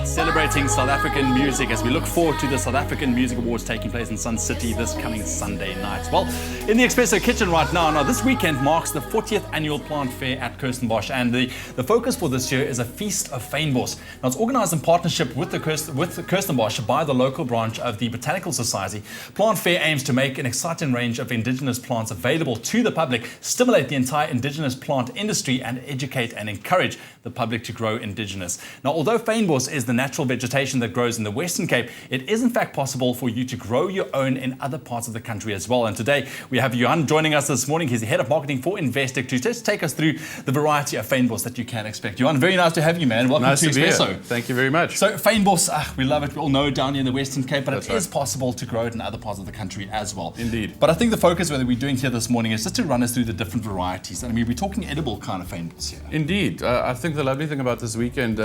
celebrating South African music as we look forward to the South African Music Awards taking place in Sun City this coming Sunday night. Well, in the Espresso Kitchen right now, this weekend marks the 40th annual plant fair at Kirstenbosch, and the focus for this year is a feast of Fynbos. Now, it's organised in partnership with Kirstenbosch by the local branch of the Botanical Society. Plant fair aims to make an exciting range of Indigenous plants available to the public, stimulate the entire Indigenous plant industry, and educate and encourage the public to grow Indigenous. Now, although Fynbos is the natural vegetation that grows in the Western Cape, it is in fact possible for you to grow your own in other parts of the country as well. And today we have Johan joining us this morning. He's the head of marketing for Investec to just take us through the variety of Fynbos that you can expect. Johan, very nice to have you, man. Welcome to Espresso. Thank you very much. So Fynbos, we love it. We all know it down here in the Western Cape, but it is possible to grow it in other parts of the country as well. Indeed. But I think the focus that we're doing here this morning is just to run us through the different varieties. I mean, we're talking edible kind of Fynbos here. Indeed. I think the lovely thing about this weekend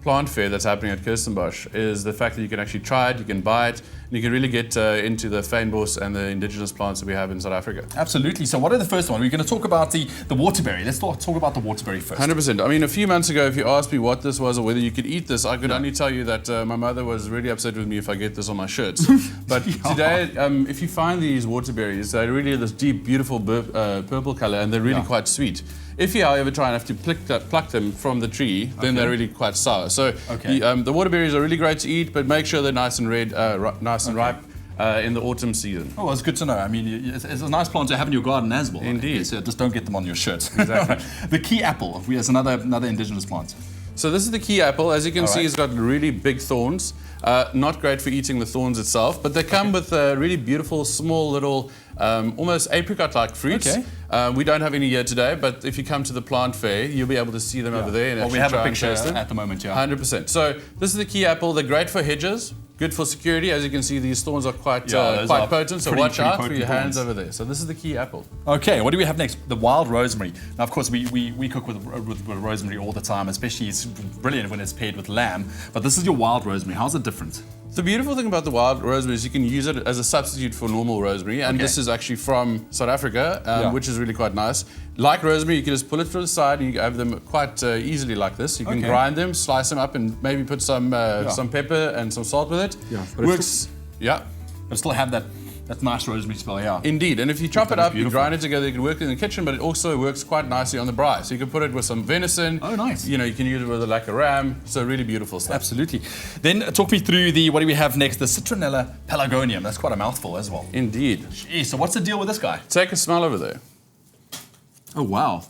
plant fair that's happening at Kirstenbosch is the fact that you can actually try it, you can buy it, and you can really get into the Fynbos and the Indigenous plants that we have in South Africa. Absolutely. So what are the first one? We're going to talk about the waterberry. Let's talk about the waterberry first. 100%. I mean, a few months ago, if you asked me what this was or whether you could eat this, I could only tell you that my mother was really upset with me if I get this on my shirts. But today, if you find these waterberries, they're really this deep, beautiful purple color, and they're really quite sweet. If you, however, try and have to pluck them from the tree, then they're really quite sour. So the waterberries are really great to eat, but make sure they're nice and red, nice and ripe in the autumn season. Oh, well, it's good to know. I mean, it's a nice plant to have in your garden as well. Indeed. Okay, so just don't get them on your shirts. Exactly. The key apple is another Indigenous plant. So this is the key apple. As you can see, it's got really big thorns. Not great for eating the thorns itself, but they come with really beautiful, small little, almost apricot-like fruits. We don't have any here today, but if you come to the plant fair, you'll be able to see them over there. And we have a picture at the moment, 100%. So this is the key apple. They're great for hedges. Good for security. As you can see, these thorns are quite potent, so watch out for your hands over there. So this is the key apple. Okay, what do we have next? The wild rosemary. Now, of course, we cook with rosemary all the time, especially it's brilliant when it's paired with lamb, but this is your wild rosemary. How's it different? The beautiful thing about the wild rosemary is you can use it as a substitute for normal rosemary, and this is actually from South Africa, which is really quite nice. Like rosemary, you can just pull it to the side and you have them quite easily like this. You can grind them, slice them up, and maybe put some pepper and some salt with it. Works. But still have that nice rosemary smell, Indeed, and if you chop it up, you grind it together, you can work it in the kitchen, but it also works quite nicely on the braai. So you can put it with some venison. Oh, nice. You know, you can use it with like a ram. So really beautiful stuff. Absolutely. Then talk me through what do we have next? The Citronella Pelargonium. That's quite a mouthful as well. Indeed. Jeez, so what's the deal with this guy? Take a smell over there. Oh, wow.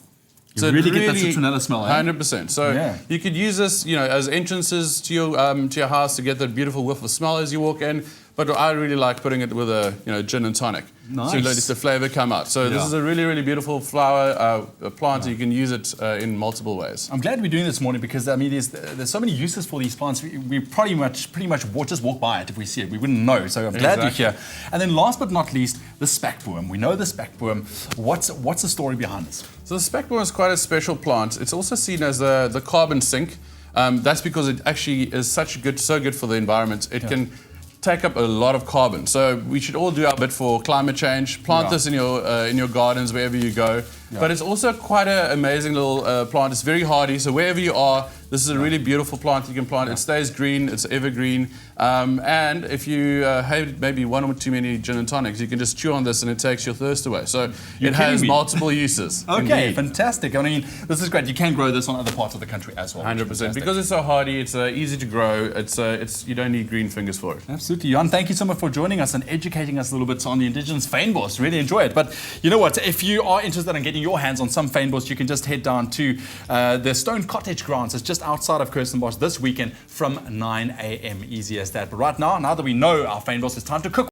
So you really get that citronella smell, 100%. So you could use this, as entrances to your house to get that beautiful whiff of smell as you walk in. But I really like putting it with a gin and tonic. Nice. So let the flavor come out. So this is a really, really beautiful flower plant. You can use it in multiple ways. I'm glad we're doing this morning because I mean there's so many uses for these plants. We pretty much just walk by it if we see it. We wouldn't know. So I'm glad you're here. And then last but not least, the speckboom. We know the speckboom. What's the story behind this? So the speckboom is quite a special plant. It's also seen as the carbon sink. That's because it actually is so good for the environment. It can take up a lot of carbon. So we should all do our bit for climate change. Plant this in your gardens wherever you go. But it's also quite an amazing little plant. It's very hardy. So wherever you are, this is a really beautiful plant you can plant. It stays green. It's evergreen. And if you have maybe one or too many gin and tonics, you can just chew on this and it takes your thirst away. So it has multiple uses. Okay, fantastic. I mean, this is great. You can grow this on other parts of the country as well. 100%. Because it's so hardy, it's easy to grow. You don't need green fingers for it. Absolutely. Johan, thank you so much for joining us and educating us a little bit on the Indigenous Fynbos. Really enjoy it. But you know what? If you are interested in getting your hands on some Fynbos, you can just head down to the Stone Cottage grounds. It's just outside of Kirstenbosch this weekend from 9 a.m. Easy as that. But right now that we know our Fynbos, it's time to cook.